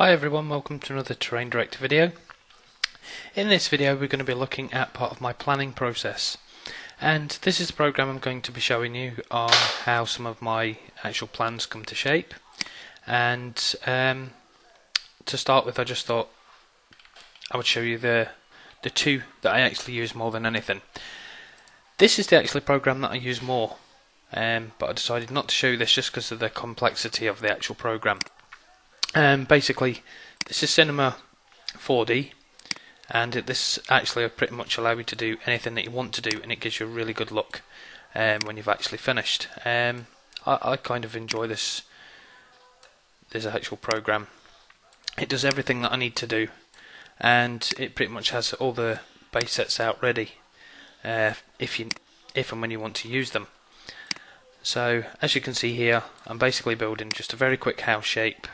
Hi everyone, welcome to another Terrain Director video. In this video we're going to be looking at part of my planning process, and this is the program I'm going to be showing you on how some of my actual plans come to shape. And to start with, I just thought I would show you the two that I actually use more than anything. This is the actual program that I use more, but I decided not to show you this just because of the complexity of the actual program. Basically, this is Cinema 4D, and this actually pretty much allows you to do anything that you want to do, and it gives you a really good look when you've actually finished. I kind of enjoy this actual program. It does everything that I need to do, and it pretty much has all the base sets out ready if and when you want to use them. So as you can see here, I'm basically building just a very quick house shape.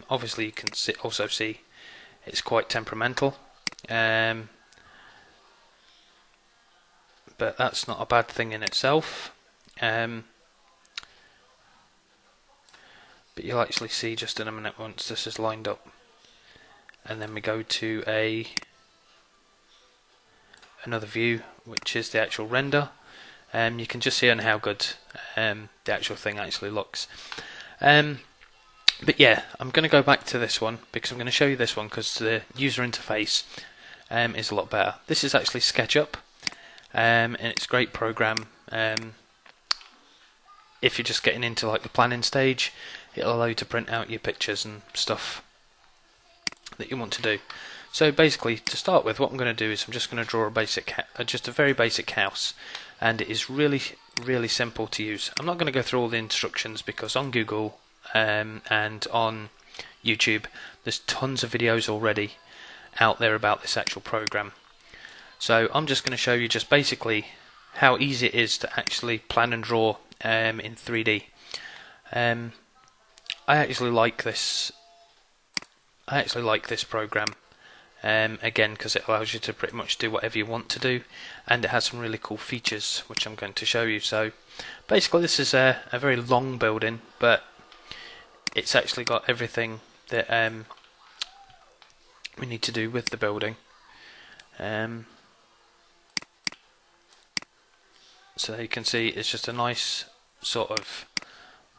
Obviously you can also see it's quite temperamental, but that's not a bad thing in itself. But you'll actually see just in a minute once this is lined up, and then we go to another view, which is the actual render. You can just see on how good the actual thing actually looks. But yeah, I'm going to go back to this one because I'm going to show you this one because the user interface is a lot better. This is actually SketchUp, and it's a great program. If you're just getting into like the planning stage, it'll allow you to print out your pictures and stuff that you want to do. So basically, to start with, what I'm going to do is I'm just going to draw just a very basic house, and it is really simple to use. I'm not going to go through all the instructions because on Google and on YouTube there's tons of videos already out there about this actual program. So I'm just going to show you just basically how easy it is to actually plan and draw in 3D. I actually like this program again because it allows you to pretty much do whatever you want to do, and it has some really cool features which I'm going to show you. So basically this is a very long building, but it's actually got everything that we need to do with the building. So you can see it's just a nice sort of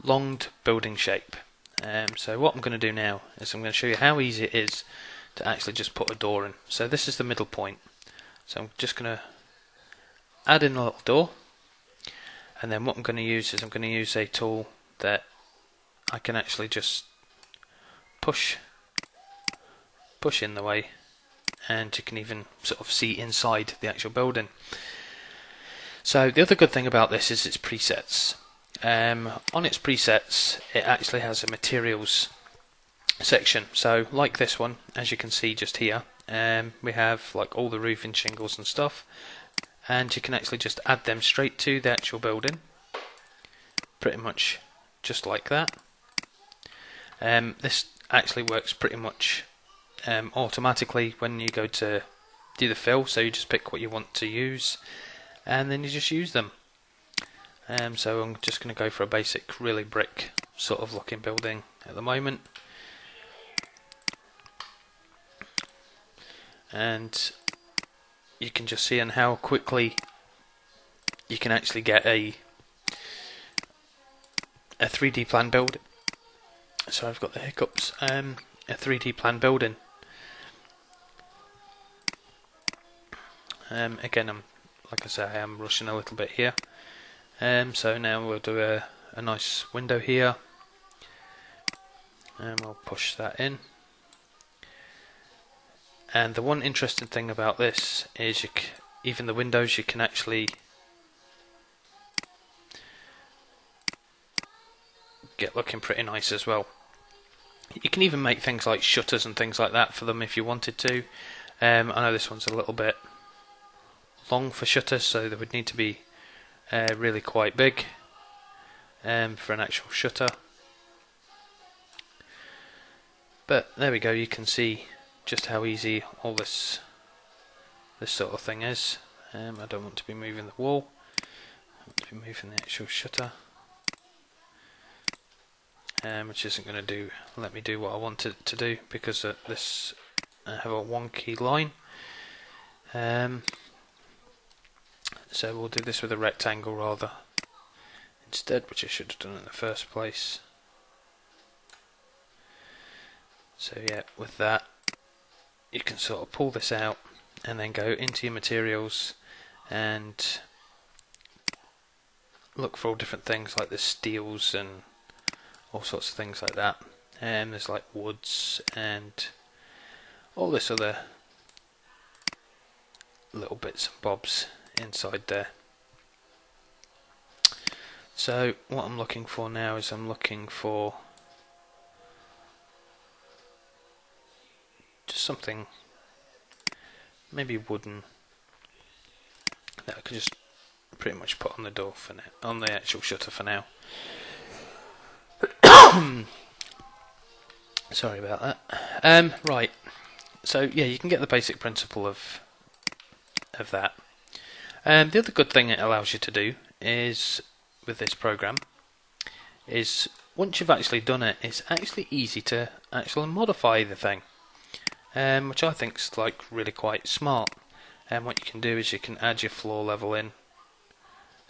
longed building shape. So what I'm going to do now is I'm going to show you how easy it is to actually just put a door in. So this is the middle point. So I'm just going to add in a little door, and then what I'm going to use is I'm going to use a tool that I can actually just push in the way, and you can even sort of see inside the actual building. So the other good thing about this is its presets. On its presets, it actually has a materials section. So like this one, as you can see just here, we have like all the roofing shingles and stuff, and you can actually just add them straight to the actual building, pretty much just like that. This actually works pretty much automatically when you go to do the fill, so you just pick what you want to use and then you just use them. So I'm just going to go for a basic really brick sort of looking building at the moment, and you can just see on how quickly you can actually get a 3D plan build. So I've got the hiccups. A 3D plan building. Again, like I say, I am rushing a little bit here. So now we'll do a nice window here, and we'll push that in. And the one interesting thing about this is even the windows you can actually get looking pretty nice as well. You can even make things like shutters and things like that for them if you wanted to. I know this one's a little bit long for shutters, so they would need to be really quite big for an actual shutter. But there we go, you can see just how easy all this sort of thing is. I don't want to be moving the wall, I want to be moving the actual shutter. which isn't going to let me do what I want it to do because this I have a wonky line. So we'll do this with a rectangle rather instead, which I should have done in the first place. So yeah, with that you can sort of pull this out and then go into your materials and look for all different things like the steels and all sorts of things like that. And there's like woods and all this other little bits and bobs inside there. So what I'm looking for now is I'm looking for just something maybe wooden that I could just pretty much put on the door for now, on the actual shutter for now. Sorry about that. Right, so yeah, you can get the basic principle of that. The other good thing it allows you to do is with this program is once you've actually done it, it's actually easy to actually modify the thing, which I think is like really quite smart. And what you can do is you can add your floor level in,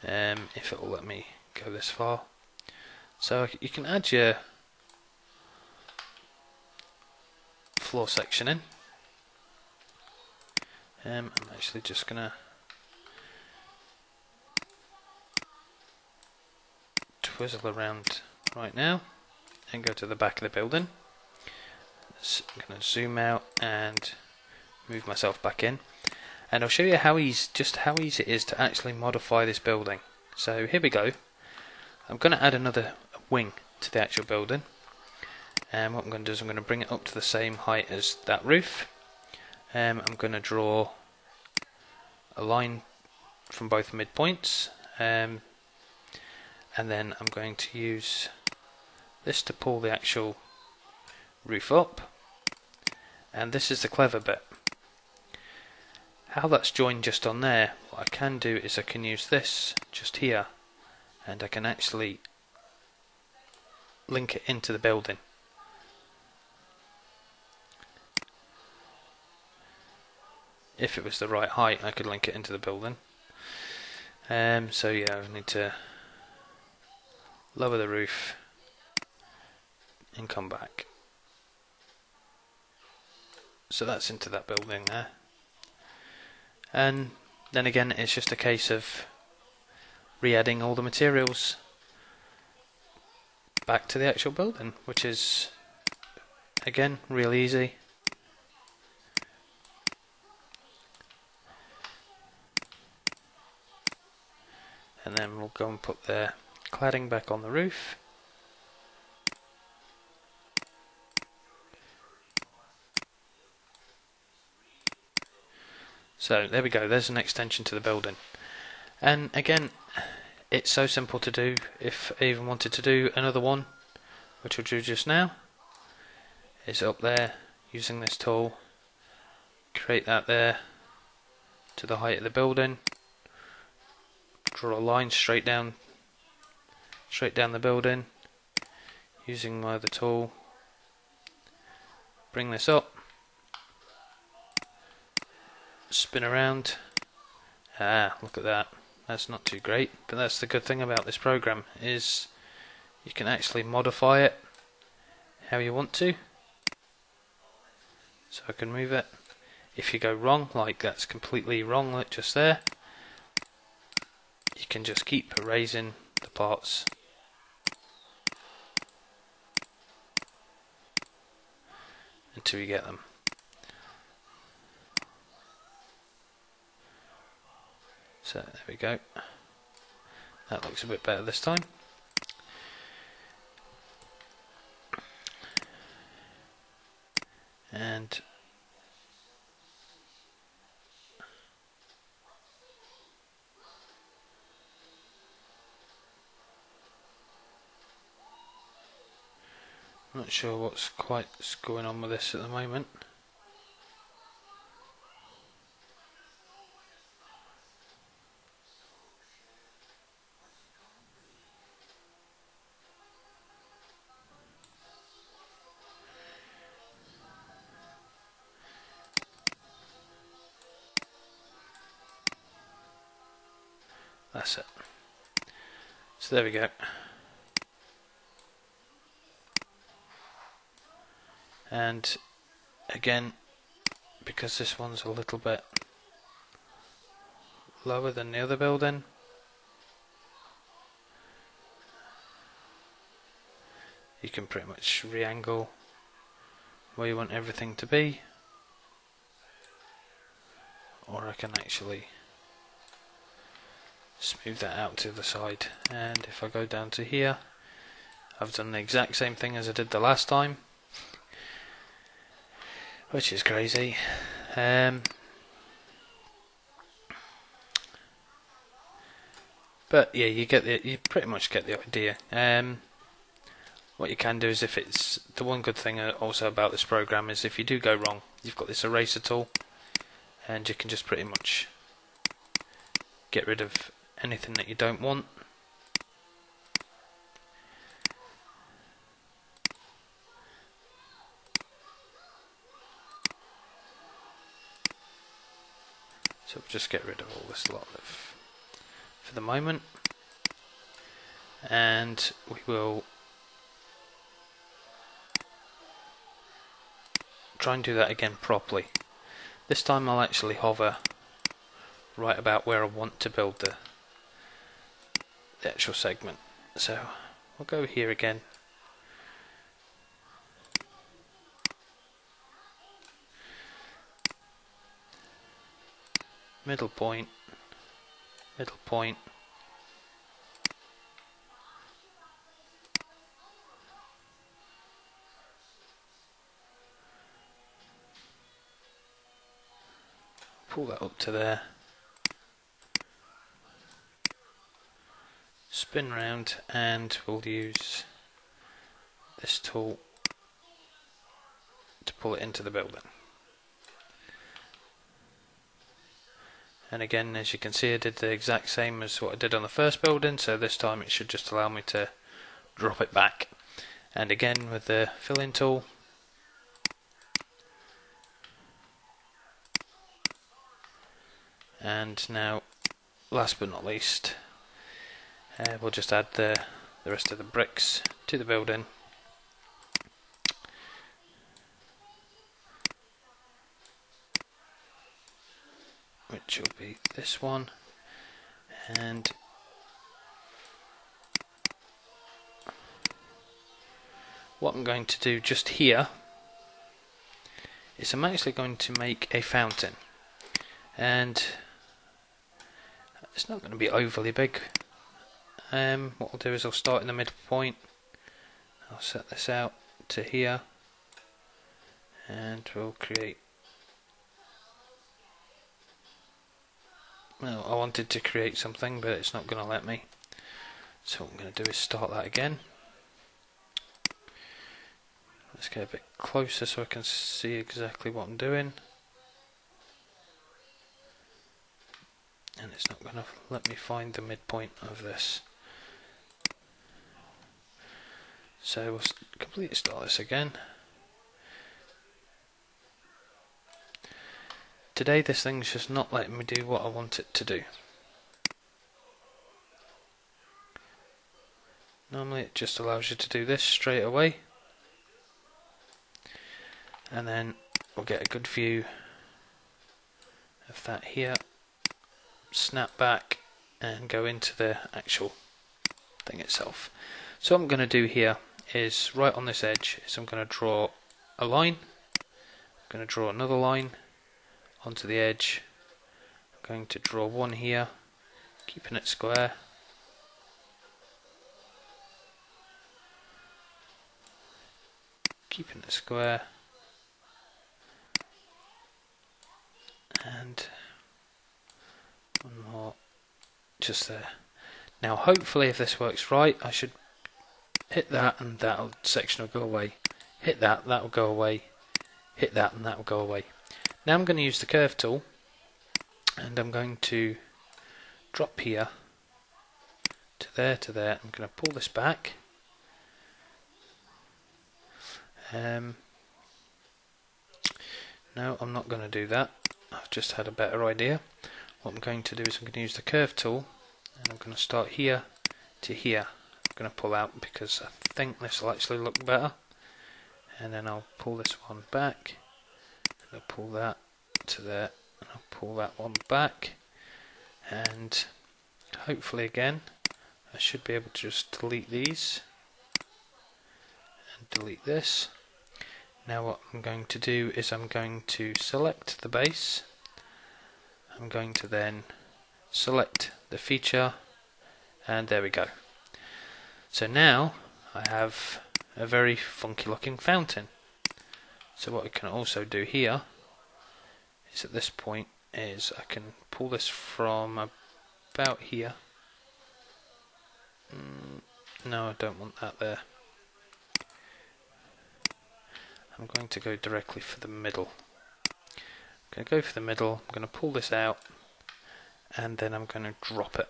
if it will let me go this far. So you can add your floor section in. I'm actually just gonna twizzle around right now and go to the back of the building. So I'm going to zoom out and move myself back in, and I'll show you how easy it is to actually modify this building. So here we go. I'm going to add another wing to the actual building, and what I'm going to do is I'm going to bring it up to the same height as that roof. I'm going to draw a line from both midpoints, and then I'm going to use this to pull the actual roof up, and this is the clever bit. How that's joined just on there, what I can do is I can use this just here, and I can actually link it into the building. If it was the right height, I could link it into the building. So yeah, I need to lower the roof and come back. So that's into that building there. And then again, it's just a case of re-adding all the materials back to the actual building, which is again real easy. And then we'll go and put the cladding back on the roof. So there we go, there's an extension to the building. And again, it's so simple to do. If I even wanted to do another one, which we'll do just now, is up there using this tool, create that there to the height of the building, draw a line straight down the building using my other tool, bring this up, spin around. Look at that. That's not too great, but that's the good thing about this program, is you can actually modify it how you want to. So I can move it. If you go wrong, like that's completely wrong, like just there, you can just keep erasing the parts. Until you get them. So there we go. That looks a bit better this time. And I'm not sure what's quite going on with this at the moment. That's it. So there we go. And again, because this one's a little bit lower than the other building, you can pretty much re-angle where you want everything to be, or I can actually smooth that out to the side. And if I go down to here, I've done the exact same thing as I did the last time, which is crazy. But yeah, you pretty much get the idea. What you can do is, if it's the one good thing also about this program is, if you do go wrong, you've got this eraser tool, and you can just pretty much get rid of anything that you don't want. So we'll just get rid of all this lot for the moment, and we will try and do that again properly. This time I'll actually hover right about where I want to build the actual segment. So we'll go here again. Middle point, middle point. Pull that up to there. Spin round, and we'll use this tool to pull it into the building. And again, as you can see, I did the exact same as what I did on the first building, so this time it should just allow me to drop it back. And again, with the fill-in tool, and now last but not least, we'll just add the rest of the bricks to the building. Which will be this one, and what I'm going to do just here is I'm actually going to make a fountain, and it's not going to be overly big. What I'll do is I'll start in the middle point, I'll set this out to here, and we'll create, well, I wanted to create something, but it's not going to let me. So what I'm going to do is start that again. Let's get a bit closer so I can see exactly what I'm doing. And it's not going to let me find the midpoint of this. So we'll completely start this again. Today this thing's just not letting me do what I want it to do. Normally it just allows you to do this straight away, and then we'll get a good view of that here, snap back and go into the actual thing itself. So what I'm going to do here is, right on this edge, is I'm going to draw a line, I'm going to draw another line onto the edge, I'm going to draw one here, keeping it square, keeping it square, and one more just there. Now hopefully, if this works right, I should hit that and that section will go away, hit that, that will go away, hit that and that will go away. Now I'm going to use the curve tool, and I'm going to drop here to there to there. I'm going to pull this back. No, I'm not going to do that. I've just had a better idea. What I'm going to do is I'm going to use the curve tool, and I'm going to start here to here. I'm going to pull out because I think this will actually look better, and then I'll pull this one back, and I'll pull that to there, and I'll pull that one back, and hopefully again I should be able to just delete these and delete this. Now what I'm going to do is I'm going to select the base. I'm going to then select the feature, and there we go. So now I have a very funky looking fountain. So what I can also do here is at this point is I can pull this from about here. No, I don't want that there. I'm going to go directly for the middle. I'm going to go for the middle, I'm going to pull this out, and then I'm going to drop it.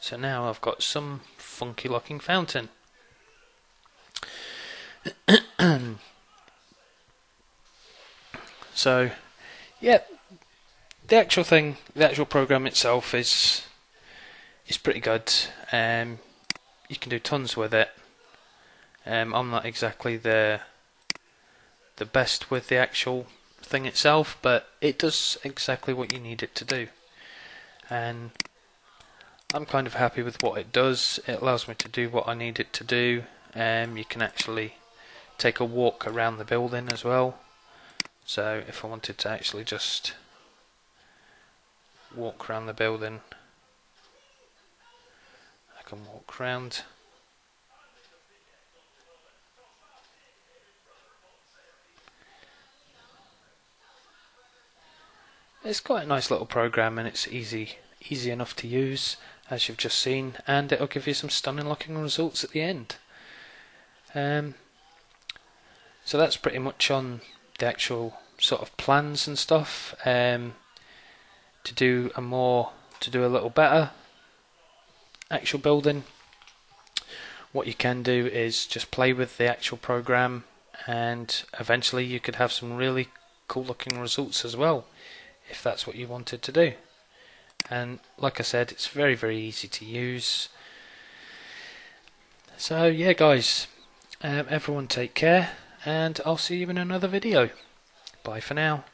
So now I've got some funky looking fountain. So yeah, the actual program itself is pretty good. You can do tons with it. I'm not exactly the best with the actual thing itself, but it does exactly what you need it to do, and I'm kind of happy with what it does. It allows me to do what I need it to do. You can actually take a walk around the building as well. So if I wanted to actually just walk around the building, I can walk around. It's quite a nice little program, and it's easy enough to use, as you've just seen, and it'll give you some stunning looking results at the end. So that's pretty much on the actual sort of plans and stuff. To do a little better actual building, what you can do is just play with the actual program, and eventually you could have some really cool looking results as well, if that's what you wanted to do. And like I said, it's very, very easy to use. So yeah guys, everyone take care, and I'll see you in another video. Bye for now.